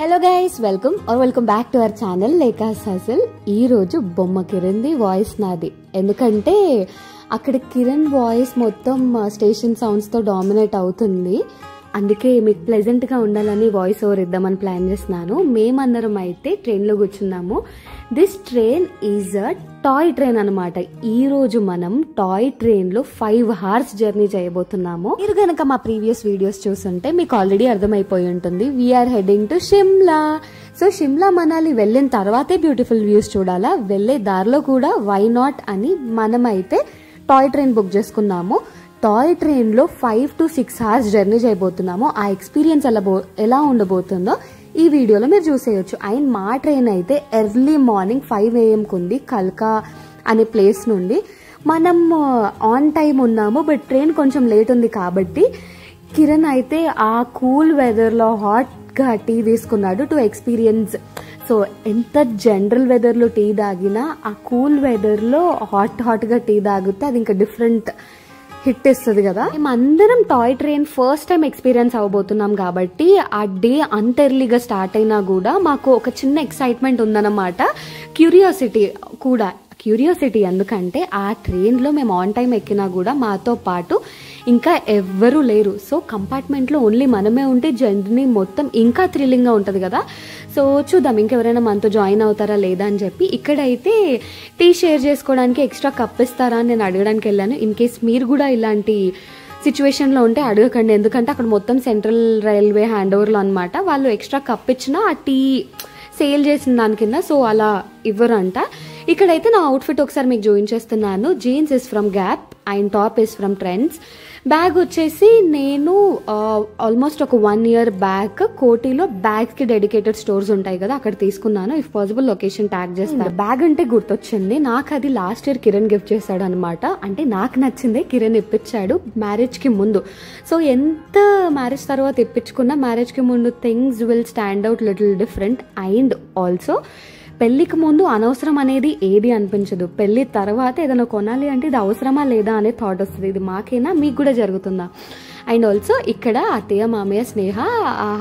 Hello guys, welcome back to our channel లేకాస్ హసల్. ఈ రోజు బొమ్మ కిరణ్ది వాయిస్ నాది. ఎందుకంటే అక్కడ కిరణ్ వాయిస్ మొత్తం స్టేషన్ సౌండ్స్ తో డామినేట్ అవుతుంది. అందుకే మీకు ప్లెజెంట్ గా ఉండాలని వాయిస్ ఓవర్ ఇద్దామని ప్లాన్ చేస్తున్నాను. మేమందరం అయితే ట్రైన్ లో కూర్చున్నాము. This train is a toy train అనమాట. ఈ రోజు మనం టాయ్ ట్రైన్ లో 5 hours జర్నీ చేయబోతున్నాము. మీరు గనక మా ప్రీవియస్ వీడియోస్ చూస్తుంటే మీకు ఆల్రెడీ అర్థమైపోయి ఉంటుంది. We're heading to Shimla. So Shimla Manali వెళ్ళిన తర్వాతే బ్యూటిఫుల్ వ్యూస్ చూడాలా, వెళ్ళే దారిలో కూడా వై నాట్ అని మనమైతే టాయ్ ట్రైన్ బుక్ చేసుకున్నాము. టాయ్ ట్రైన్ లో 5 to 6 hours జర్నీ చేయబోతున్నాము. ఆ ఎక్స్పీరియన్స్ ఎలా ఉండబోతుందో ఈ వీడియోలో మీరు చూసేయచ్చు. అండ్ మా ట్రైన్ అయితే ఎర్లీ మార్నింగ్ 5 AM ఉంది కల్కా అనే ప్లేస్ నుండి. మనం ఆన్ టైం ఉన్నాము, బట్ ట్రైన్ కొంచెం లేట్ ఉంది కాబట్టి కిరణ్ అయితే ఆ కూల్ వెదర్లో హాట్గా టీ తీసుకున్నాడు టు ఎక్స్పీరియన్స్. సో ఎంత జనరల్ వెదర్లో టీ తాగినా ఆ కూల్ వెదర్లో హాట్గా టీ తాగితే అది ఇంకా డిఫరెంట్ హిట్ ఇస్తుంది కదా. మేమందరం toy train first time experience అవ్వబోతున్నాం కాబట్టి ఆ డే అంత ఎర్లీగా స్టార్ట్ అయినా కూడా మాకు ఒక చిన్న ఎక్సైట్మెంట్ ఉందన్నమాట. క్యూరియాసిటీ ఎందుకంటే ఆ ట్రైన్లో మేము ఆన్ టైం ఎక్కినా కూడా మాతో పాటు ఇంకా ఎవ్వరూ లేరు. సో కంపార్ట్మెంట్లో ఓన్లీ మనమే ఉంటే జర్నీ మొత్తం ఇంకా థ్రిల్లింగ్గా ఉంటుంది కదా. సో చూద్దాం ఇంకెవరైనా మనతో జాయిన్ అవుతారా లేదా అని చెప్పి. ఇక్కడైతే టీ షేర్ చేసుకోవడానికి ఎక్స్ట్రా కప్ ఇస్తారా అని నేను అడగడానికి వెళ్ళాను. ఇన్ కేస్ మీరు కూడా ఇలాంటి సిచ్యువేషన్లో ఉంటే అడగకండి, ఎందుకంటే అక్కడ మొత్తం సెంట్రల్ రైల్వే హ్యాండ్ ఓవర్లో అనమాట. వాళ్ళు ఎక్స్ట్రా కప్ ఇచ్చినా ఆ టీ సేల్ చేసిన దాని కింద, సో అలా ఇవ్వరంట. ఇక్కడైతే నా అవుట్ఫిట్ ఒకసారి మీకు చూపించేస్తున్నాను. Jeans is from Gap and top is from Trends. Bag వచ్చేసి నేను ఆల్మోస్ట్ ఒక 1 year బ్యాక్ కోటిలో బ్యాగ్కి డెడికేటెడ్ స్టోర్స్ ఉంటాయి కదా, అక్కడ తీసుకున్నాను. ఇఫ్ పాసిబుల్ లొకేషన్ ట్యాగ్ చేస్తాను. బ్యాగ్ అంటే గుర్తొచ్చింది, నాకు అది లాస్ట్ ఇయర్ కిరణ్ గిఫ్ట్ చేశాడు అనమాట. అంటే నాకు నచ్చిందే కిరణ్ ఇప్పించాడు మ్యారేజ్కి ముందు. సో ఎంత మ్యారేజ్ తర్వాత ఇప్పించుకున్నా మ్యారేజ్కి ముందు things will stand out little different. And also పెళ్లికి ముందు అనవసరం అనేది ఏది అనిపించదు, పెళ్లి తర్వాత ఏదైనా కొనాలి అంటే ఇది అవసరమా లేదా అనే థాట్ వస్తుంది. ఇది మాకైనా మీకు కూడా జరుగుతుందా? అండ్ ఆల్సో ఇక్కడ అత్తయ్య మామయ్య స్నేహ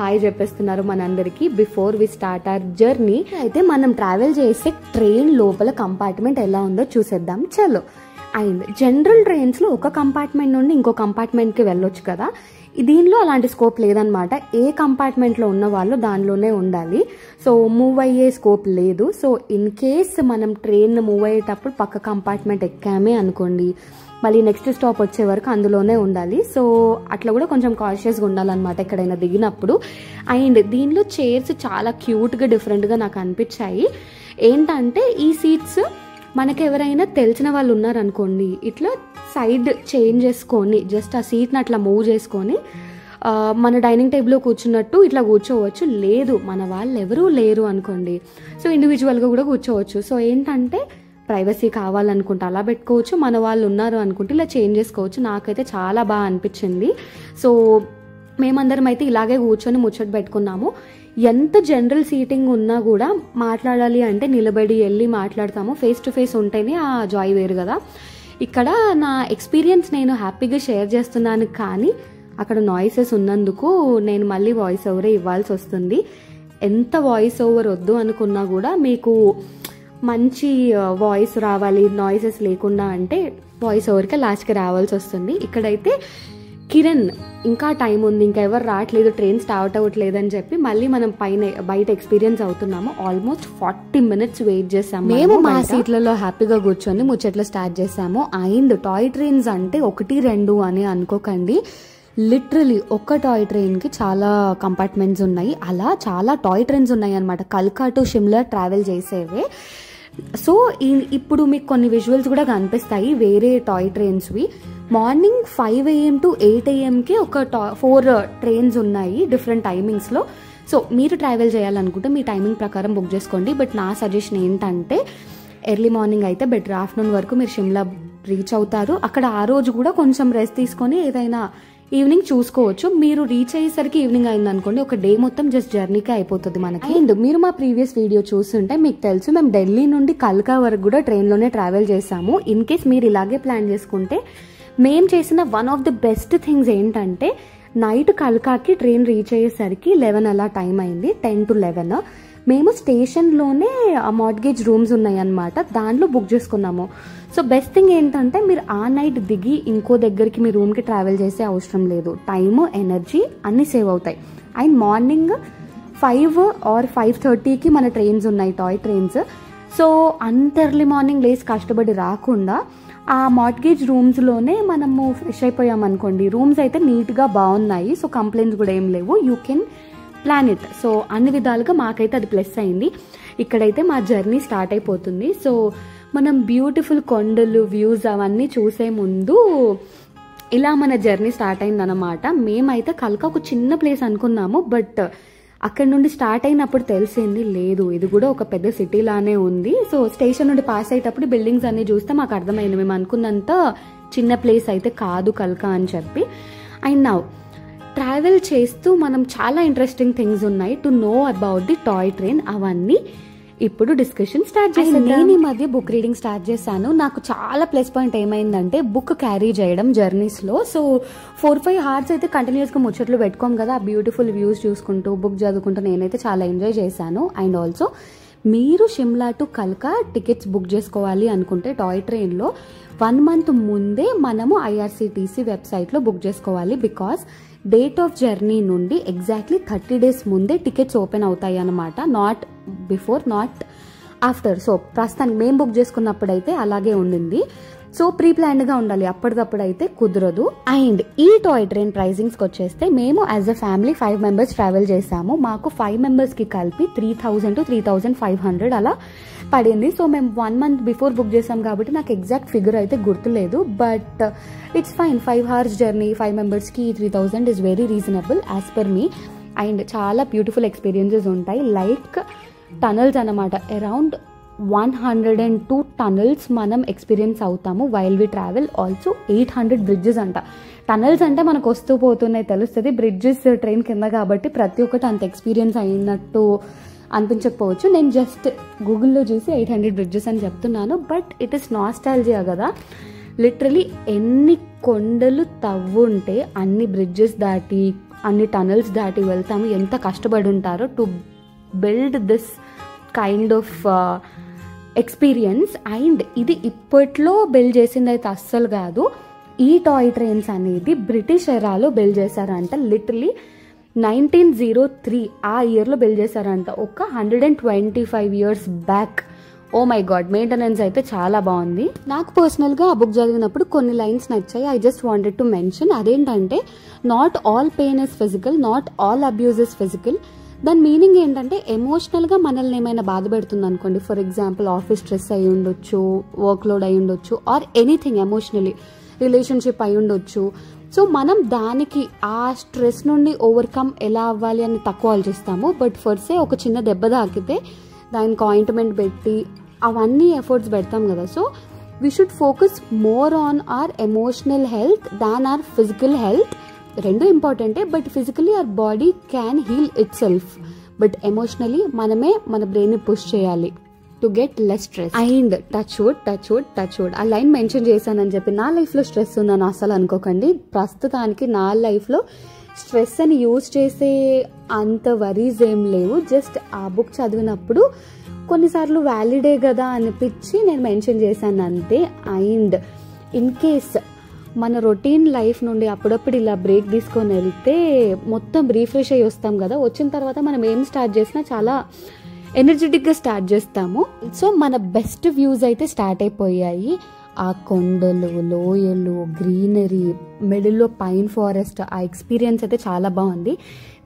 హాయ్ చెప్పేస్తున్నారు మనందరికీ before we start our journey. అయితే మనం ట్రావెల్ చేసే ట్రైన్ లోపల కంపార్ట్మెంట్ ఎలా ఉందో చూసేద్దాం చలో. అండ్ జనరల్ ట్రైన్స్లో ఒక కంపార్ట్మెంట్ నుండి ఇంకో కంపార్ట్మెంట్కి వెళ్ళొచ్చు కదా, దీనిలో అలాంటి స్కోప్ లేదనమాట. ఏ కంపార్ట్మెంట్లో ఉన్న వాళ్ళు దానిలోనే ఉండాలి. సో మూవ్ అయ్యే స్కోప్ లేదు. సో ఇన్ కేస్ మనం ట్రైన్ మూవ్ అయ్యేటప్పుడు పక్క కంపార్ట్మెంట్ ఎక్కామే అనుకోండి, మళ్ళీ నెక్స్ట్ స్టాప్ వచ్చే వరకు అందులోనే ఉండాలి. సో అట్లా కూడా కొంచెం కాన్షియస్గా ఉండాలన్నమాట ఎక్కడైనా దిగినప్పుడు. అండ్ దీనిలో చైర్స్ చాలా క్యూట్గా డిఫరెంట్గా నాకు అనిపించాయి. ఏంటంటే ఈ సీట్స్ మనకు ఎవరైనా తెలిసిన వాళ్ళు ఉన్నారనుకోండి, ఇట్లా సైడ్ చేంజ్ చేసుకొని జస్ట్ ఆ సీట్ని అట్లా మూవ్ చేసుకొని మన డైనింగ్ టేబుల్లో కూర్చున్నట్టు ఇట్లా కూర్చోవచ్చు. లేదు మన వాళ్ళు ఎవరూ లేరు అనుకోండి, సో ఇండివిజువల్గా కూడా కూర్చోవచ్చు. సో ఏంటంటే ప్రైవసీ కావాలనుకుంటే అలా పెట్టుకోవచ్చు, మన వాళ్ళు ఉన్నారు అనుకుంటే ఇలా చేంజ్ చేసుకోవచ్చు. నాకైతే చాలా బాగా అనిపించింది. సో మేమందరం అయితే ఇలాగే కూర్చొని ముచ్చట పెట్టుకున్నాము. ఎంత జనరల్ సీటింగ్ ఉన్నా కూడా మాట్లాడాలి అంటే నిలబడి వెళ్ళి మాట్లాడతాము. ఫేస్ టు ఫేస్ ఉంటేనే ఆ జాయ్ వేరు కదా. ఇక్కడ నా ఎక్స్పీరియన్స్ నేను హ్యాపీగా షేర్ చేస్తున్నాను, కానీ అక్కడ నాయిసెస్ ఉన్నందుకు నేను మళ్ళీ వాయిస్ ఓవరే ఇవ్వాల్సి వస్తుంది. ఎంత వాయిస్ ఓవర్ వద్దు అనుకున్నా కూడా మీకు మంచి వాయిస్ రావాలి నాయిసెస్ లేకుండా అంటే వాయిస్ ఓవర్కే లాస్ట్కి రావాల్సి వస్తుంది. ఇక్కడైతే కిరణ్ ఇంకా టైం ఉంది, ఇంకా ఎవరు రావట్లేదు, ట్రైన్ స్టార్ట్ అవ్వట్లేదు అని చెప్పి మళ్ళీ మనం బయట ఎక్స్పీరియన్స్ అవుతున్నాము. ఆల్మోస్ట్ 40 minutes వెయిట్ చేసాము. మేము మా సీట్లలో హ్యాపీగా కూర్చొని ముచ్చట్లు స్టార్ట్ చేసాము. అండ్ టాయ్ ట్రైన్స్ అంటే 1, 2 అని అనుకోకండి, లిటరలీ ఒక టాయ్ ట్రైన్కి చాలా కంపార్ట్మెంట్స్ ఉన్నాయి. అలా చాలా టాయ్ ట్రైన్స్ ఉన్నాయి అనమాట, కల్కా టు షిమ్లా ట్రావెల్ చేసేవే. సో ఇప్పుడు మీకు కొన్ని విజువల్స్ కూడా కనిపిస్తాయి వేరే టాయ్ ట్రైన్స్వి. మార్నింగ్ 5 AM to 8 AMకి ఒక 4 ట్రైన్స్ ఉన్నాయి డిఫరెంట్ టైమింగ్స్లో. సో మీరు ట్రావెల్ చేయాలనుకుంటే మీ టైమింగ్ ప్రకారం బుక్ చేసుకోండి. బట్ నా సజెషన్ ఏంటంటే ఎర్లీ మార్నింగ్ అయితే బెటర్. ఆఫ్టర్నూన్ వరకు మీరు షిమ్లా రీచ్ అవుతారు. అక్కడ ఆ రోజు కూడా కొంచెం రెస్ట్ తీసుకొని ఏదైనా ఈవినింగ్ చూసుకోవచ్చు. మీరు రీచ్ అయ్యేసరికి ఈవినింగ్ అయింది అనుకోండి, ఒక డే మొత్తం జస్ట్ జర్నీకే అయిపోతుంది మనకి. అండ్ మీరు మా ప్రీవియస్ వీడియో చూస్తుంటే మీకు తెలుసు మేము ఢిల్లీ నుండి కల్కా వరకు కూడా ట్రైన్లోనే ట్రావెల్ చేసాము. ఇన్ కేస్ మీరు ఇలాగే ప్లాన్ చేసుకుంటే మేము చేసిన one of the best things ఏంటంటే నైట్ కల్కాకి ట్రైన్ రీచ్ అయ్యేసరికి 11 అలా టైం అయింది, 10 to 11. మేము స్టేషన్లోనే మార్ట్గేజ్ రూమ్స్ ఉన్నాయి అన్నమాట, దాంట్లో బుక్ చేసుకున్నాము. సో బెస్ట్ థింగ్ ఏంటంటే మీరు ఆ నైట్ దిగి ఇంకో దగ్గరికి మీ రూమ్కి ట్రావెల్ చేసే అవసరం లేదు. టైము, ఎనర్జీ అన్నీ సేవ్ అవుతాయి. అండ్ మార్నింగ్ 5 or 5:30కి మన ట్రైన్స్ ఉన్నాయి, టాయ్ ట్రైన్స్. సో అంత ఎర్లీ మార్నింగ్ లేసి కష్టపడి రాకుండా ఆ మార్ట్గేజ్ రూమ్స్లోనే మనము ఫ్రెష్ అయిపోయామనుకోండి. రూమ్స్ అయితే నీట్గా బాగున్నాయి, సో కంప్లైంట్స్ కూడా ఏం లేవు. You can plan it. So అన్ని విధాలుగా మాకైతే అది ప్లస్ అయింది. ఇక్కడైతే మా జర్నీ స్టార్ట్ అయిపోతుంది. సో మనం బ్యూటిఫుల్ కొండలు, వ్యూస్ అవన్నీ చూసే ముందు ఇలా మన జర్నీ స్టార్ట్ అయిందన్నమాట. మేమైతే కల్కా ఒక చిన్న ప్లేస్ అనుకున్నాము, బట్ అక్కడ నుండి స్టార్ట్ అయినప్పుడు తెలిసింది లేదు, ఇది కూడా ఒక పెద్ద సిటీ లానే ఉంది. సో స్టేషన్ నుండి పాస్ అయ్యేటప్పుడు బిల్డింగ్స్ అన్ని చూస్తే మాకు అర్థమైంది, మేము అనుకున్నంత చిన్న ప్లేస్ అయితే కాదు కల్కా అని చెప్పి. అండ్ నౌ ట్రావెల్ చేస్తూ మనం చాలా ఇంట్రెస్టింగ్ థింగ్స్ ఉన్నాయి to know about the toy train. అవన్నీ ఇప్పుడు డిస్కషన్ స్టార్ట్ చేసాను. నేను ఈ మధ్య బుక్ రీడింగ్ స్టార్ట్ చేశాను. నాకు చాలా ప్లస్ పాయింట్ ఏమైందంటే బుక్ క్యారీ చేయడం జర్నీస్లో. సో 4-5 hours అయితే కంటిన్యూస్గా ముచ్చట్లు పెట్టుకోం కదా, ఆ బ్యూటిఫుల్ వ్యూస్ చూసుకుంటూ బుక్ చదువుకుంటూ నేనైతే చాలా ఎంజాయ్ చేశాను. అండ్ ఆల్సో మీరు షిమ్లా టు కల్కా టికెట్స్ బుక్ చేసుకోవాలి అనుకుంటే టాయ్ ట్రైన్లో 1 month ముందే మనము IRCTC వెబ్సైట్లో బుక్ చేసుకోవాలి. బికాస్ డేట్ ఆఫ్ జర్నీ నుండి ఎగ్జాక్ట్లీ 30 days ముందే టికెట్స్ ఓపెన్ అవుతాయి అన్నమాట, not before, not after. So ప్రస్తుతానికి మేము బుక్ చేసుకున్నప్పుడైతే అలాగే ఉండింది. సో ప్రీ ప్లాన్డ్గా ఉండాలి, అప్పటికప్పుడు అయితే కుదరదు. అండ్ ఈ టాయ్ ట్రైన్ ప్రైజింగ్స్కి వచ్చేస్తే మేము as a family 5 members travel చేసాము. మాకు 5 membersకి కలిపి 3,000 to 3,500 అలా పడింది. సో మేము 1 month బిఫోర్ బుక్ చేసాం కాబట్టి నాకు ఎగ్జాక్ట్ ఫిగర్ అయితే గుర్తులేదు, but it's fine. 5 hours journey 5 membersకి 3,000 is very reasonable as per me. And చాలా బ్యూటిఫుల్ ఎక్స్పీరియన్సెస్ ఉంటాయి, లైక్ టనల్స్ అన్నమాట. అరౌండ్ 102 tunnels మనం ఎక్స్పీరియన్స్ అవుతాము while we travel. Also 800 bridges అంట. టనల్స్ అంటే మనకు వస్తూ పోతున్నాయి తెలుస్తుంది, బ్రిడ్జెస్ ట్రైన్ కింద కాబట్టి ప్రతి ఒక్కటి అంత ఎక్స్పీరియన్స్ అయినట్టు అనిపించకపోవచ్చు. నేను జస్ట్ గూగుల్లో చూసి 800 bridges అని చెప్తున్నాను, బట్ ఇట్ ఇస్ నాస్టాల్జియా కదా. లిటరలీ ఎన్ని కొండలు తవ్వుంటే అన్ని బ్రిడ్జెస్ దాటి అన్ని టనల్స్ దాటి వెళ్తాము, ఎంత కష్టపడి ఉంటారో to build this kind of experience. And ఇది ఇప్పట్లో బిల్డ్ చేసింది అయితే అస్సలు కాదు. ఈ టాయ్ ట్రైన్స్ అనేది బ్రిటిష్ ఎరాలో బిల్డ్ చేశారంట. లిటరలీ 1903 ఆ ఇయర్లో బిల్డ్ చేశారంట, ఒక 125 years back. Oh my god, maintenance అయితే చాలా బాగుంది. నాకు పర్సనల్గా ఆ బుక్ చదివినప్పుడు కొన్ని లైన్స్ నచ్చాయి, I just wanted to mention. అదేంటంటే not all pain is physical, not all abuse is physical. దాని మీనింగ్ ఏంటంటే ఎమోషనల్గా మనల్ని ఏమైనా బాధ పెడుతుంది అనుకోండి, ఫర్ ఎగ్జాంపుల్ ఆఫీస్ స్ట్రెస్ అయి ఉండొచ్చు, వర్క్ లోడ్ అయి ఉండొచ్చు, ఆర్ ఎనీథింగ్ ఎమోషనలీ, రిలేషన్షిప్ అయి ఉండొచ్చు. సో మనం దానికి ఆ స్ట్రెస్ నుండి ఓవర్కమ్ ఎలా అవ్వాలి అని తక్కువ ఆలోచిస్తాము. బట్ ఫర్సే ఒక చిన్న దెబ్బ తాకితే దానికి ఆయింట్మెంట్ పెట్టి అవన్నీ ఎఫర్ట్స్ పెడతాం కదా. So we should focus more on our emotional health than our physical health. రెండు ఇంపార్టెంటే, but physically our body can heal itself, but emotionally మనమే మన బ్రెయిన్ని పుష్ చేయాలి to get less stress. And touch wood ఆ line mention చేశానని చెప్పి నా లైఫ్లో స్ట్రెస్ ఉందని అసలు అనుకోకండి. ప్రస్తుతానికి నా లైఫ్లో స్ట్రెస్ అని యూజ్ చేసే అంత వరీస్ ఏం లేవు. జస్ట్ ఆ బుక్ చదివినప్పుడు కొన్నిసార్లు వ్యాలిడే కదా అనిపించి నేను మెన్షన్ చేశాను అంతే. అండ్ ఇన్ కేస్ మన రొటీన్ లైఫ్ నుండి అప్పుడప్పుడు ఇలా బ్రేక్ తీసుకొని వెళ్తే మొత్తం రీఫ్రెష్ అయ్యి వస్తాం కదా. వచ్చిన తర్వాత మనం ఏం స్టార్ట్ చేసినా చాలా ఎనర్జెటిక్గా స్టార్ట్ చేస్తాము. సో మన బెస్ట్ వ్యూస్ అయితే స్టార్ట్ అయిపోయాయి. ఆ కొండలు, లోయలు, గ్రీనరీ, మిడిల్లో పైన్ ఫారెస్ట్, ఆ ఎక్స్పీరియన్స్ అయితే చాలా బాగుంది.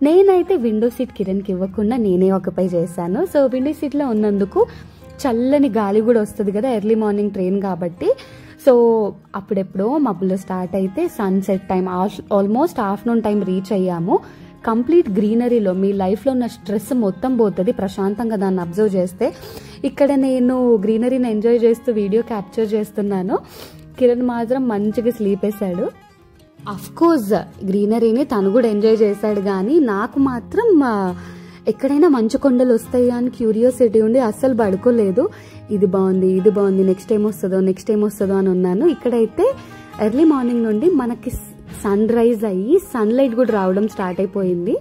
నేనైతే విండో సీట్ కిరణ్కి ఇవ్వకుండా నేనే ఆక్యుపై చేశాను. సో విండో సీట్లో ఉన్నందుకు చల్లని గాలి కూడా వస్తుంది కదా, ఎర్లీ మార్నింగ్ ట్రైన్ కాబట్టి. సో అప్పుడెప్పుడో మబ్బులో స్టార్ట్ అయితే sunset time, almost afternoon time reach అయ్యాము. కంప్లీట్ గ్రీనరీలో మీ లైఫ్లో ఉన్న స్ట్రెస్ మొత్తం పోతుంది ప్రశాంతంగా దాన్ని అబ్జర్వ్ చేస్తే. ఇక్కడ నేను గ్రీనరీని ఎంజాయ్ చేస్తూ వీడియో క్యాప్చర్ చేస్తున్నాను. కిరణ్ మాత్రం మంచిగా స్లీప్ వేసాడు. అఫ్కోర్స్ గ్రీనరీని తను కూడా ఎంజాయ్ చేశాడు, కానీ నాకు మాత్రం ఎక్కడైనా మంచు కొండలు వస్తాయా అని క్యూరియాసిటీ ఉండి అస్సలు పడుకోలేదు. ఇది బాగుంది, నెక్స్ట్ ఏం వస్తుందో అని ఉన్నాను. ఇక్కడైతే ఎర్లీ మార్నింగ్ నుండి మనకి సన్ రైజ్ అయ్యి సన్లైట్ కూడా రావడం స్టార్ట్ అయిపోయింది.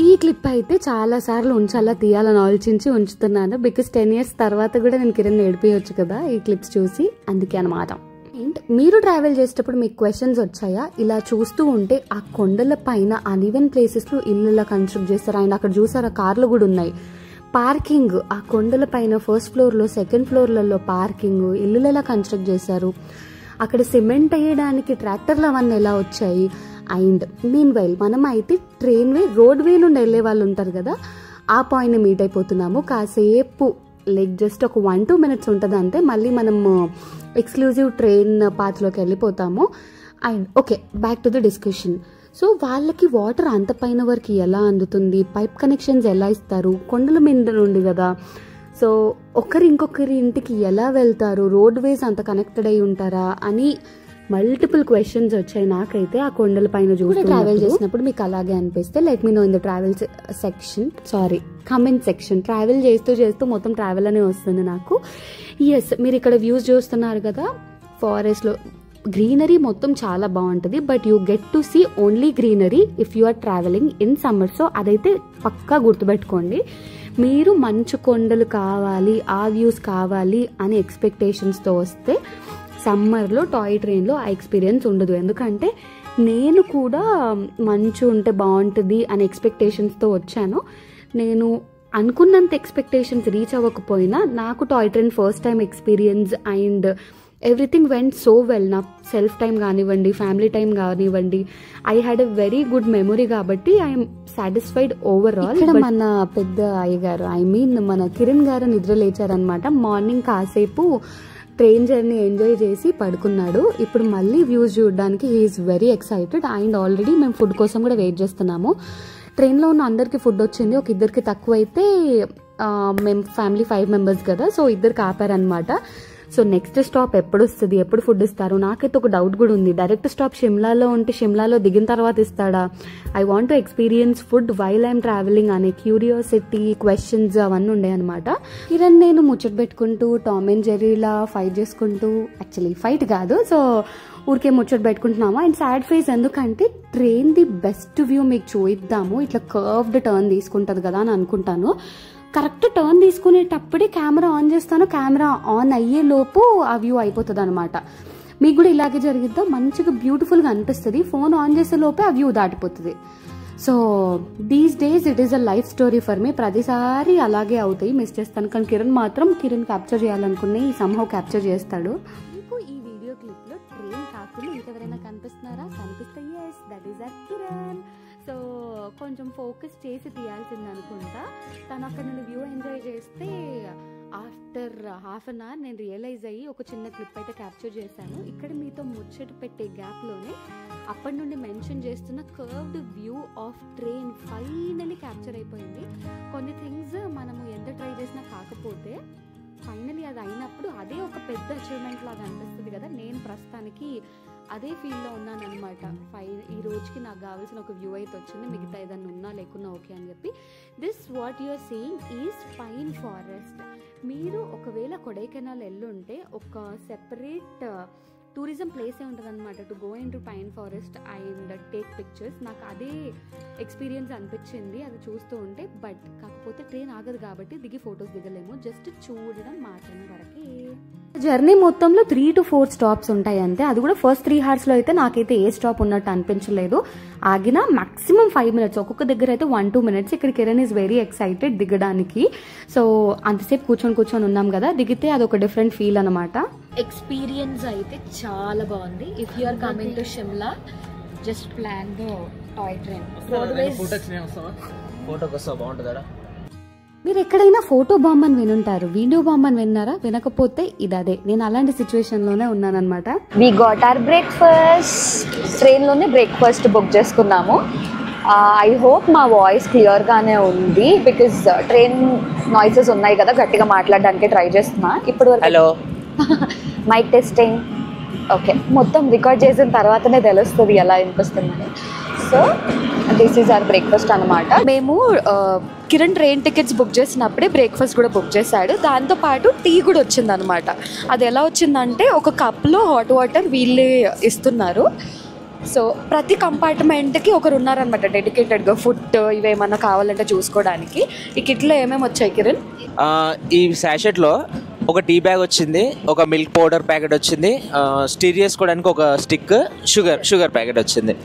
ఈ క్లిప్ అయితే చాలా సార్లు ఉంచాలా తీయాలని ఆలోచించి ఉంచుతున్నాను. బికాస్ 10 years తర్వాత కూడా నేను కిరణ్ ఏడిపియొచ్చు కదా ఈ క్లిప్స్ చూసి, అందుకే అనమాట. అండ్ మీరు ట్రావెల్ చేసేటప్పుడు మీకు క్వశ్చన్స్ వచ్చాయా? ఇలా చూస్తూ ఉంటే ఆ కొండల పైన అన్ఈవెన్ ప్లేసెస్లో ఇల్లు కన్స్ట్రక్ట్ చేస్తారు. అండ్ అక్కడ చూసారా కార్లు కూడా ఉన్నాయి. పార్కింగ్ ఆ కొండల పైన ఫస్ట్ ఫ్లోర్లో సెకండ్ ఫ్లోర్లలో పార్కింగ్ ఇల్లులు ఎలా కన్స్ట్రక్ట్ చేశారు, అక్కడ సిమెంట్ వేయడానికి ట్రాక్టర్లు అవన్నీ ఎలా వచ్చాయి. అండ్ మీన్ వైల్ మనం అయితే రోడ్ వే నుండి వెళ్ళే వాళ్ళు ఉంటారు కదా, ఆ పాయింట్ని మీట్ అయిపోతున్నాము. కాసేపు లైక్ జస్ట్ ఒక 1-2 minutes ఉంటుంది అంతే, మళ్ళీ మనము ఎక్స్క్లూజివ్ ట్రైన్ పాత్లోకి వెళ్ళిపోతాము. And okay, back to the discussion. So వాళ్ళకి వాటర్ అంత పైన వరకు ఎలా అందుతుంది, పైప్ కనెక్షన్స్ ఎలా ఇస్తారు, కొండల మీద నుండి కదా. సో ఇంకొకరి ఇంటికి ఎలా వెళ్తారు, రోడ్ వేస్ అంత కనెక్టెడ్ అయి ఉంటారా అని మల్టిపుల్ క్వశ్చన్స్ వచ్చాయి నాకైతే ఆ కొండల పైన చూసి. ట్రావెల్ చేసినప్పుడు మీకు అలాగే అనిపిస్తే let me know in the travel comment section. Travel చేస్తూ మొత్తం ట్రావెల్ అనే వస్తుంది నాకు. ఎస్, మీరు ఇక్కడ వ్యూస్ చూస్తున్నారు కదా, ఫారెస్ట్లో గ్రీనరీ మొత్తం చాలా బాగుంటుంది. But you get to see only greenery if you are travelling in summer. So అదైతే పక్కా గుర్తుపెట్టుకోండి. మీరు మంచు కొండలు కావాలి, ఆ వ్యూస్ కావాలి అని ఎక్స్పెక్టేషన్స్తో వస్తే సమ్మర్లో టాయ్ ట్రైన్లో ఆ ఎక్స్పీరియన్స్ ఉండదు. ఎందుకంటే నేను కూడా మంచు ఉంటే బాగుంటుంది అని ఎక్స్పెక్టేషన్స్తో వచ్చాను. నేను అనుకున్నంత ఎక్స్పెక్టేషన్స్ రీచ్ అవ్వకపోయినా నాకు toy train first time experience and everything went so well. నా సెల్ఫ్ టైం కానివ్వండి, ఫ్యామిలీ టైం కానివ్వండి, I had a very good memory కాబట్టి ఐఎమ్ సాటిస్ఫైడ్ ఓవరాల్. ఇక్కడ మన పెద్ద అయ్యగారు మన కిరణ్ గారు నిద్ర లేచారనమాట. మార్నింగ్ కాసేపు ట్రైన్ జర్నీ ఎంజాయ్ చేసి పడుకున్నాడు. ఇప్పుడు మళ్ళీ వ్యూస్ చూడడానికి he's very excited. And already మేము ఫుడ్ కోసం కూడా వెయిట్ చేస్తున్నాము. ట్రైన్లో ఉన్న అందరికీ ఫుడ్ వచ్చింది, ఒక ఇద్దరికి తక్కువ అయితే మేము ఫ్యామిలీ 5 members కదా, సో ఇద్దరికి ఆపారనమాట. సో నెక్స్ట్ స్టాప్ ఎప్పుడు వస్తుంది, ఎప్పుడు ఫుడ్ ఇస్తారు, నాకైతే ఒక డౌట్ కూడా ఉంది. డైరెక్ట్ స్టాప్ షిమ్లాలో ఉంటే షిమ్లాలో దిగిన తర్వాత ఇస్తాడా? I want to experience food while I'm travelling అనే క్యూరియాసిటీ, క్వశ్చన్స్ అవన్నీ ఉండే అనమాట. కిరణ్ నేను ముచ్చట పెట్టుకుంటూ టామ్ అండ్ జెర్రీలా ఫైట్ చేసుకుంటూ, యాక్చువల్లీ ఫైట్ కాదు, సో ఊరికే ముచ్చట పెట్టుకుంటున్నాము. అండ్ సాడ్ ఫేస్ ఎందుకంటే ట్రైన్ ది బెస్ట్ వ్యూ మీకు చూయిద్దాము, ఇట్లా కర్వ్డ్ టర్న్ తీసుకుంటుంది కదా అని అనుకుంటాను. కరెక్ట్ టర్న్ తీసుకునేటప్పుడే కెమెరా ఆన్ చేస్తాను, కెమెరా ఆన్ అయ్యే లోపు ఆ వ్యూ అయిపోతుంది అనమాట. మీకు కూడా ఇలాగే జరిగిద్దా? మంచిగా బ్యూటిఫుల్గా అనిపిస్తుంది, ఫోన్ ఆన్ చేసే లోపే ఆ వ్యూ దాటిపోతుంది. So these days it is a life story for me. ప్రతిసారి అలాగే అవుతాయి, మిస్ చేస్తాను. కానీ కిరణ్ క్యాప్చర్ చేయాలనుకునే ఈ సంహౌ క్యాప్చర్ చేస్తాడు. మీకు ఈ వీడియో క్లిప్లో ట్రైన్ కాకుండా ఇంకెవరైనా కనిపిస్తున్నారా? కనిపిస్తే yes, that is our Kiran. So కొంచెం ఫోకస్ చేసి తీయాల్సింది అనుకుంటా. తను అక్కడ నుండి వ్యూ ఎంజాయ్ చేస్తే ఆఫ్టర్ హాఫ్ అన్ అవర్ నేను రియలైజ్ అయ్యి ఒక చిన్న క్లిప్ అయితే క్యాప్చర్ చేశాను. ఇక్కడ మీతో ముచ్చట పెట్టే గ్యాప్లోనే అప్పటి నుండి మెన్షన్ చేస్తున్న curved view of train finally capture అయిపోయింది. కొన్ని థింగ్స్ మనము ఎంత ట్రై చేసినా కాకపోతే ఫైనలీ అది అయినప్పుడు అదే ఒక పెద్ద అచీవ్మెంట్ లాగా అనిపిస్తుంది కదా. నేను ప్రస్తుతానికి అదే ఫీల్డ్లో ఉన్నాను అనమాట. ఈ రోజుకి నాకు కావాల్సిన ఒక వ్యూ అయితే వచ్చింది, మిగతా ఏదన్నా ఉన్నా లేకున్నా ఓకే అని చెప్పి. This what you're seeing is pine forest. మీరు ఒకవేళ కొడైకెనాల్ వెళ్ళుంటే ఒక సెపరేట్ టూరిజం ప్లేసే ఉంటుంది అనమాట to go in to pine forest and take pictures. నాకు అదే ఎక్స్పీరియన్స్ అనిపించింది అది చూస్తూ ఉంటే. బట్ కాకపోతే ట్రైన్ ఆగదు కాబట్టి దిగి ఫొటోస్ దిగలేము, జస్ట్ చూడడం మాత్రమే వరకే. జర్నీ మొత్తంలో 3 to 4 స్టాప్స్ ఉంటాయి అంతే. అది కూడా ఫస్ట్ 3 hours నాకైతే ఏ స్టాప్ ఉన్నట్టు అనిపించలేదు. ఆగిన మాక్సిమం 5 minutes, ఒక్కొక్క దగ్గర అయితే 1-2 minutes. ఇక్కడ కిరణ్ ఈజ్ వెరీ ఎక్సైటెడ్ దిగడానికి. సో అంతసేపు కూర్చొని ఉన్నాం కదా, దిగితే అదొక డిఫరెంట్ ఫీల్ అనమాట. ఎక్స్పీరియన్స్ అయితే చాలా బాగుంది. If you are coming to Shimla just plan the toy train. మీరు ఎక్కడైనా ఫోటో బాంబ్ అని వినుంటారు, వీడియో బాంబ్ అని విన్నారా? వినకపోతే ఇది అదే. నేను అలాంటి సిచ్యువేషన్లోనే ఉన్నానమాట. We got our breakfast. ట్రైన్లోనే బ్రేక్ఫాస్ట్ బుక్ చేసుకున్నాము. ఐ హోప్ మా వాయిస్ క్లియర్గానే ఉంది, బికాజ్ ట్రైన్ నాయిసెస్ ఉన్నాయి కదా, గట్టిగా మాట్లాడడానికి ట్రై చేస్తున్నా. ఇప్పుడు హలో మైక్ టెస్టింగ్ ఓకే. మొత్తం రికార్డ్ చేసిన తర్వాతనే తెలుస్తుంది ఎలా వినిపిస్తుందని. So this is our breakfast అనమాట. మేము కిరణ్ ట్రైన్ టికెట్స్ బుక్ చేసినప్పుడే బ్రేక్ఫాస్ట్ కూడా బుక్ చేశాడు. దాంతోపాటు టీ కూడా వచ్చిందనమాట. అది ఎలా వచ్చిందంటే ఒక కప్లో హాట్ వాటర్ వీళ్ళే ఇస్తున్నారు. సో ప్రతి కంపార్ట్మెంట్కి ఒకరు ఉన్నారనమాట డెడికేటెడ్గా ఫుడ్ ఇవేమన్నా కావాలంటే చూసుకోవడానికి. ఈ కిట్లో ఏమేమి వచ్చాయి కిరణ్? ఈ శాషెట్లో ఒక టీ బ్యాగ్ వచ్చింది, ఒక మిల్క్ పౌడర్ ప్యాకెట్ వచ్చింది, స్టీర్ చేసుకోవడానికి ఒక స్టిక్, షుగర్ ప్యాకెట్ వచ్చింది.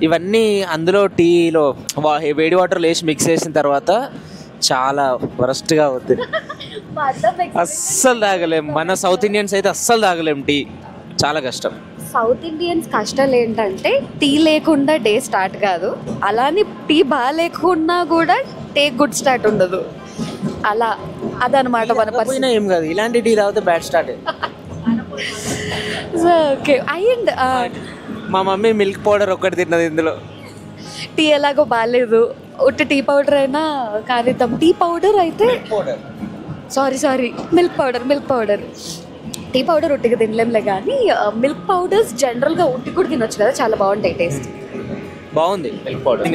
ఇవన్నీ అందులో టీలో వేడి వాటర్లో వేసి మిక్స్ చేసిన తర్వాత చాలా వరస్ట్గా అవుతుంది. అస్సలు తాగలేం. మన సౌత్ ఇండియన్స్ అయితే అస్సలు తాగలేం టీ, చాలా కష్టం. సౌత్ ఇండియన్స్ కష్టాలు ఏంటంటే టీ లేకుండా డే స్టార్ట్ కాదు, అలానే టీ బాగా లేకున్నా కూడా డే గుడ్ స్టార్ట్ ఉండదు. అలా అదనమాట మన పరిస్థితి. ఏం కాదు, ఇలాంటి టీ తాగితే బ్యాడ్ స్టార్ట్. ఓకే. అండ్ మా మమ్మీ మిల్క్ పౌడర్ ఒక్కటి తిన్నది ఇందులో. టీ ఎలాగో బాగాలేదు, ఉట్టి టీ పౌడర్ అయినా కానిద్దాం. టీ పౌడర్ అయితే sorry milk powder tea powder ఉట్టిగా తినలేంలే, కానీ మిల్క్ పౌడర్స్ జనరల్గా ఉట్టి కూడా తినొచ్చు కదా, చాలా బాగుంటాయి టేస్ట్. బాగుంది మిల్క్ పౌడర్.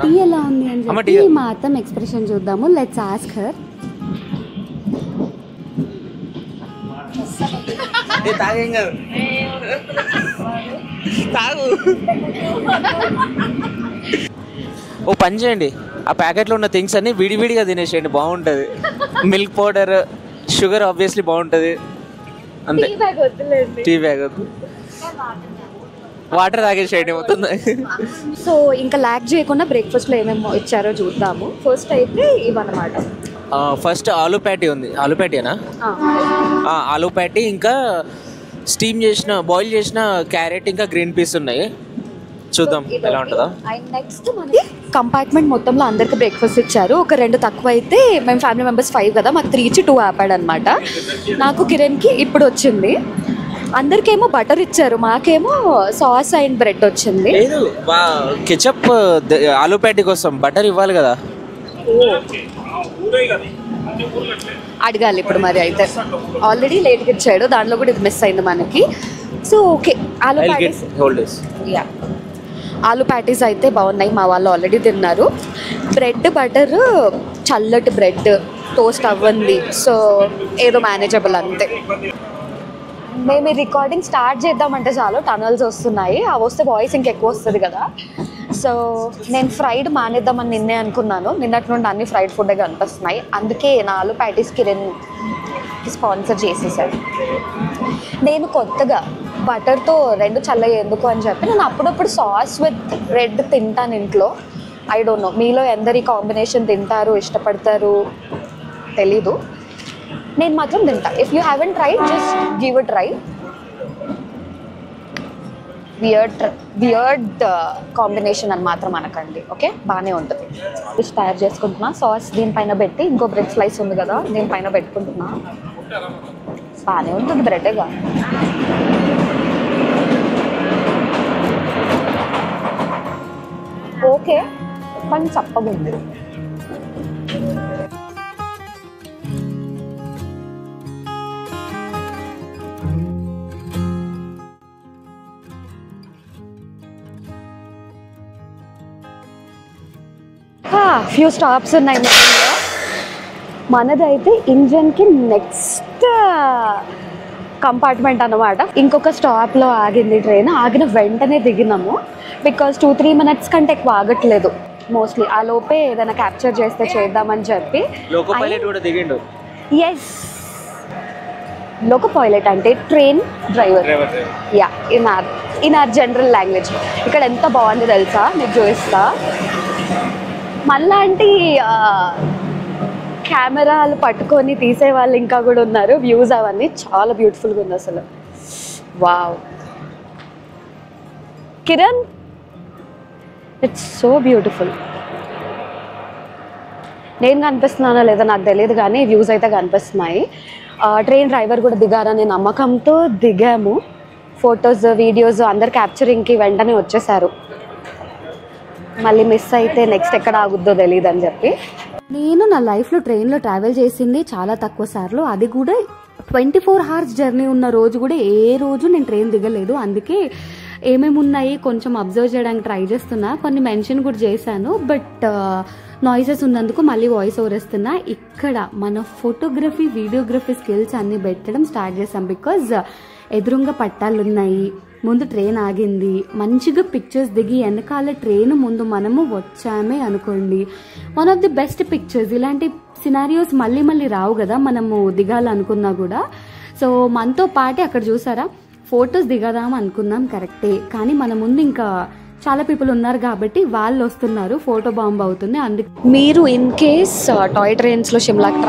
టీ ఎలా ఉంది అని చెప్పి మా అత్తమ్మ ఎక్స్ప్రెషన్ చూద్దాము. Let's ask her. తాగేం కాదు, తాగు. ఓ పని చేయండి, ఆ ప్యాకెట్లో ఉన్న థింగ్స్ అన్ని విడివిడిగా తినేసేయండి, బాగుంటుంది. మిల్క్ పౌడర్, షుగర్ ఆబ్వియస్లీ బాగుంటుంది, అంతే. టీ బ్యాగ్ వద్దు, వాటర్ తాగేసేయండి మొత్తం. సో ఇంకా ల్యాక్ చేయకుండా బ్రేక్ఫాస్ట్లో ఏమేమి ఇచ్చారో చూద్దాము. ఫస్ట్ అయితే ఇవన్నమాట. ఫస్ట్ ఆలూ ప్యాటీ ఉంది. ఆలూ ప్యాటీనా? ఆలూ ప్యాటీ, ఇంకా స్టీమ్ చేసిన బాయిల్ చేసిన క్యారెట్, ఇంకా గ్రీన్ పీస్ ఉన్నాయి. చూద్దాం ఎలా ఉంటుందో. అండ్ నెక్స్ట్ మనకి కంపార్ట్మెంట్ మొత్తంలో అందరికి బ్రేక్ఫాస్ట్ ఇచ్చారు. ఒక 2 తక్కువ అయితే, మేము ఫ్యామిలీ మెంబర్స్ 5 కదా, మాకు 3 ఇచ్చి 2 ఆపాడు అనమాట. నాకు కిరణ్కి ఇప్పుడు వచ్చింది. అందరికేమో బటర్ ఇచ్చారు, మాకేమో సాస్ అండ్ బ్రెడ్ వచ్చింది. కెచప్ ఆలూ ప్యాటీ కోసం బటర్ ఇవ్వాలి కదా, అడగాలి ఇప్పుడు మరి. అయితే ఆల్రెడీ లేట్గా ఇచ్చాడు, దాంట్లో కూడా ఇది మిస్ అయింది మనకి. సో ఓకే, ఆలూ ప్యాటీస్ అయితే బాగున్నాయి, మా వాళ్ళు ఆల్రెడీ తిన్నారు. బ్రెడ్ బటర్, చల్లటి బ్రెడ్, టోస్ట్ అవ్వంది, సో ఏదో మేనేజబుల్ అంతే. మేము ఈ రికార్డింగ్ స్టార్ట్ చేద్దామంటే చాలు టనల్స్ వస్తున్నాయి, అవి వస్తే వాయిస్ ఇంకెక్కువ వస్తుంది కదా. సో నేను ఫ్రైడ్ మానేద్దామని నిన్నే అనుకున్నాను, నిన్నటి నుండి అన్ని ఫ్రైడ్ ఫుడ్గా కనిపిస్తున్నాయి. అందుకే నా ఆలూ ప్యాటీస్ కిరణ్ స్పాన్సర్ చేసేసాడు. నేను కొత్తగా బటర్తో 2 చల్లగా ఎందుకు అని చెప్పి నేను అప్పుడప్పుడు సాస్ విత్ బ్రెడ్ తింటాను ఇంట్లో. ఐ డోంట్ నో మీలో ఎందరి కాంబినేషన్ తింటారు, ఇష్టపడతారు తెలీదు, నేను మాత్రం తింటా. If you haven't tried just give it try. Weird combination అని మాత్రం అనకండి, ఓకే? బాగానే ఉంటుంది. ఫిష్ తయారు చేసుకుంటున్నా, సాస్ దీనిపైన పెట్టి, ఇంకో బ్రెడ్ స్లైస్ ఉంది కదా దీనిపైన పెట్టుకుంటున్నా. బాగానే ఉంటుంది, బ్రెడ్గా. ఓకే, కానీ చప్పగా ఉంది. ఫ్యూ స్టాప్స్ ఉన్నాయి మధ్యలో. మనదైతే ఇంజన్కి నెక్స్ట్ కంపార్ట్మెంట్ అన్నమాట. ఇంకొక స్టాప్లో ఆగింది ట్రైన్. ఆగిన వెంటనే దిగినాము, బికాజ్ 2-3 మినిట్స్ కంటే ఎక్కువ ఆగట్లేదు మోస్ట్లీ. ఆ లోపే ఏదైనా క్యాప్చర్ చేస్తే చేద్దామని చెప్పి. ఎస్, లోకో పైలట్ అంటే train driver. Yeah, in our general language. ఇక్కడ ఎంత బాగుంది తెలుసా, మీకు చూపిస్తా. మళ్ళాంటి కెమెరాలు పట్టుకొని తీసే వాళ్ళు ఇంకా కూడా ఉన్నారు. వ్యూస్ అవన్నీ చాలా బ్యూటిఫుల్గా ఉంది అసలు. Wow Kiran, it's so beautiful. నేను కనిపిస్తున్నానో లేదో నాకు తెలియదు, కానీ వ్యూస్ అయితే కనిపిస్తున్నాయి. ట్రైన్ డ్రైవర్ కూడా దిగారనే నమ్మకంతో దిగాము. ఫొటోస్, వీడియోస్ అందరు క్యాప్చరింగ్కి వెంటనే వచ్చేసారు. మళ్ళీ మిస్ అయితే నెక్స్ట్ ఎక్కడ ఆగుద్దో తెలియదు అని చెప్పి. నేను నా లైఫ్లో ట్రైన్లో ట్రావెల్ చేసింది చాలా తక్కువ సార్లు, అది కూడా 24 hours జర్నీ ఉన్న రోజు కూడా ఏ రోజు నేను ట్రైన్ దిగలేదు. అందుకే ఏమేమి ఉన్నాయి కొంచెం అబ్జర్వ్ చేయడానికి ట్రై చేస్తున్నా, కొన్ని మెన్షన్ కూడా చేశాను. బట్ నాయిసెస్ ఉన్నందుకు మళ్ళీ వాయిస్ ఓవర్ ఇస్తున్నా. ఇక్కడ మన ఫోటోగ్రఫీ, వీడియోగ్రఫీ స్కిల్స్ అన్నీ పెట్టడం స్టార్ట్ చేసాం. బికాజ్ ఎదురుంగా పట్టాలు ఉన్నాయి, ముందు ట్రైన్ ఆగింది, మంచిగా పిక్చర్స్ దిగి వెనకాల ట్రైన్ ముందు మనము వచ్చామే అనుకోండి, one of the best pictures. ఇలాంటి సినారియోస్ మళ్ళీ మళ్ళీ రావు కదా మనము దిగాలనుకున్నా కూడా. సో మనతో పాటే అక్కడ చూసారా ఫొటోస్ దిగదాం అనుకున్నాం కరెక్టే, కానీ మన ముందు ఇంకా చాలా పీపుల్ ఉన్నారు కాబట్టి వాళ్ళు వస్తున్నారు, ఫోటో బాంబ్ అవుతుంది. అందుకే మీరు ఇన్ కేస్ టాయ్ ట్రైన్స్లో షిమ్లాకి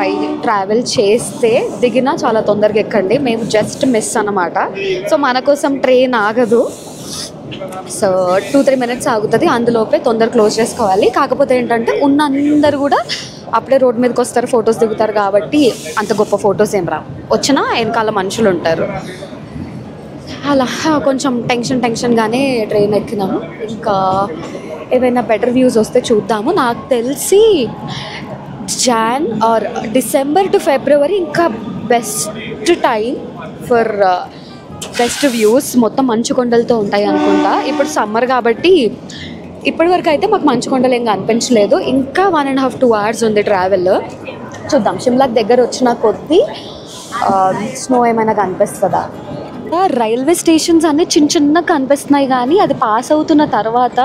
ట్రావెల్ చేస్తే దిగినా చాలా తొందరగా ఎక్కండి. మేము జస్ట్ మిస్ అన్నమాట. సో మన కోసం ట్రైన్ ఆగదు, సో 2-3 minutes ఆగుతుంది, అందులోపే తొందర క్లోజ్ చేసుకోవాలి. కాకపోతే ఏంటంటే ఉన్న అందరు కూడా అప్పుడే రోడ్ మీదకి వస్తారు, ఫొటోస్ దిగుతారు కాబట్టి అంత గొప్ప ఫొటోస్ ఏం రావు, వచ్చినా వెనకాల మనుషులు ఉంటారు. అలా కొంచెం టెన్షన్గానే ట్రైన్ ఎక్కినాము. ఇంకా ఏవైనా బెటర్ వ్యూస్ వస్తే చూద్దాము. నాకు తెలిసి జాన్ ఆర్ డిసెంబర్ టు ఫిబ్రవరి ఇంకా best time for best views. మొత్తం మంచు కొండలతో ఉంటాయి అనుకుంటా. ఇప్పుడు సమ్మర్ కాబట్టి ఇప్పటివరకు అయితే మాకు మంచు కొండలు ఏం కనిపించలేదు. ఇంకా 1.5-2 hours ఉంది ట్రావెల్. చూద్దాం షిమ్లాకి దగ్గర వచ్చిన కొద్దీ స్నో ఏమైనా కనిపిస్తుందా. రైల్వే స్టేషన్స్ అన్నీ చిన్నగా కనిపిస్తున్నాయి, కానీ అది పాస్ అవుతున్న తర్వాత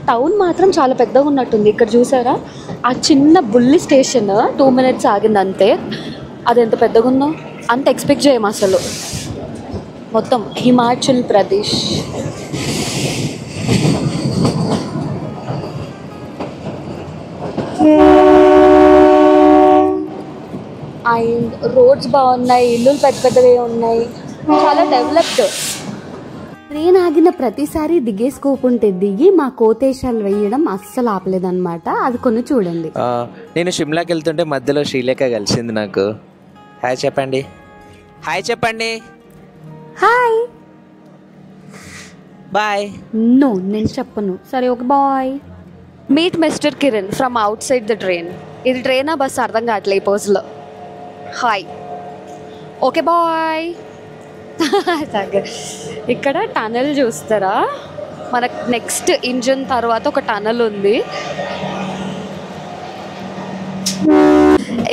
టౌన్ మాత్రం చాలా పెద్దగా ఉన్నట్టుంది. ఇక్కడ చూసారా ఆ చిన్న బుల్లి స్టేషన్ 2 minutes ఆగింది అంతే. అది ఎంత పెద్దగా ఉందో అంత ఎక్స్పెక్ట్ చేయము అసలు. మొత్తం హిమాచల్ ప్రదేశ్. అండ్ రోడ్స్ బాగున్నాయి, ఇల్లులు పెద్ద పెద్దగా ఉన్నాయి, చాలా డెవలప్డ్. ట్రైన్ ఆగిన ప్రతిసారి దిగే స్కోప్ ఉంటే దిగి మా కోతేశాలు వేయడం అస్సలు ఆపలేదన్నమాట. అది కొన్ని చూడండి. నేను షిమ్లాకి వెళ్తుంటే మధ్యలో శ్రీలేఖ కలిసింది నాకు. హాయ్ చెప్పండి, హాయ్ చెప్పండి, హాయ్ బాయ్. నో నేను చెప్పను. సరే ఒక bye. Meet mister Kiran from outside the train. ఇది ట్రైనా బస్ అర్థం కావట్లే ఈ పోజ్లో. Hi, okay bye. ఇక్కడ టనల్ చూస్తారా, మనకు నెక్స్ట్ ఇంజన్ తర్వాత ఒక టనల్ ఉంది.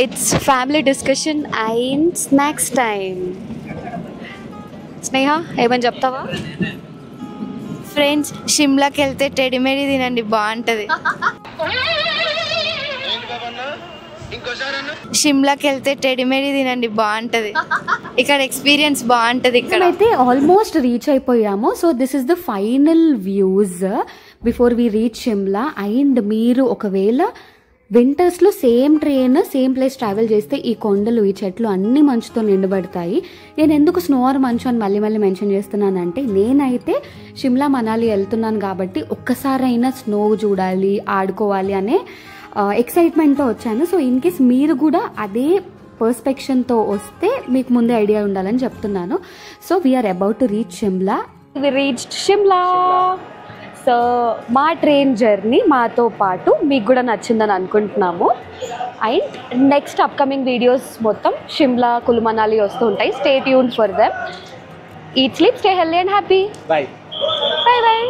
It's family discussion and snacks time. Sneha ఏమని చెప్తావా? ఫ్రెండ్స్ షిమ్లాకి వెళ్తే టెడిమేడి తినండి, బాగుంటుంది. షిమ్లాకి వెళ్తే టెడిమేడి తినండి, బాగుంటుంది. ఇక్కడ ఎక్స్పీరియన్స్ బాగుంటుంది. ఇక్కడ అయితే ఆల్మోస్ట్ రీచ్ అయిపోయాము. So this is the final views before we reach Shimla. And మీరు ఒకవేళ వింటర్స్లో same train same place travel చేస్తే ఈ కొండలు ఈ చెట్లు అన్ని మంచుతో నిండబడతాయి. నేను ఎందుకు స్నో ఆర్ మంచు అని మళ్ళీ మళ్ళీ మెన్షన్ చేస్తున్నానంటే, నేనైతే షిమ్లా మనాలి వెళ్తున్నాను కాబట్టి ఒక్కసారైనా స్నో చూడాలి, ఆడుకోవాలి అనే ఎక్సైట్మెంట్తో వచ్చాను. సో ఇన్ కేస్ మీరు కూడా అదే పర్స్పెక్షన్తో వస్తే మీకు ముందే ఐడియా ఉండాలని చెప్తున్నాను. So we're about to reach Shimla. We reached Shimla. So మా ట్రైన్ జర్నీ మాతో పాటు మీకు కూడా నచ్చిందని అనుకుంటున్నాము. అండ్ నెక్స్ట్ అప్కమింగ్ వీడియోస్ మొత్తం షిమ్లా కులు మనాలి వస్తూ ఉంటాయి. Stay tune for them. Eat sleep stay healthy and happy. Bye bye bye.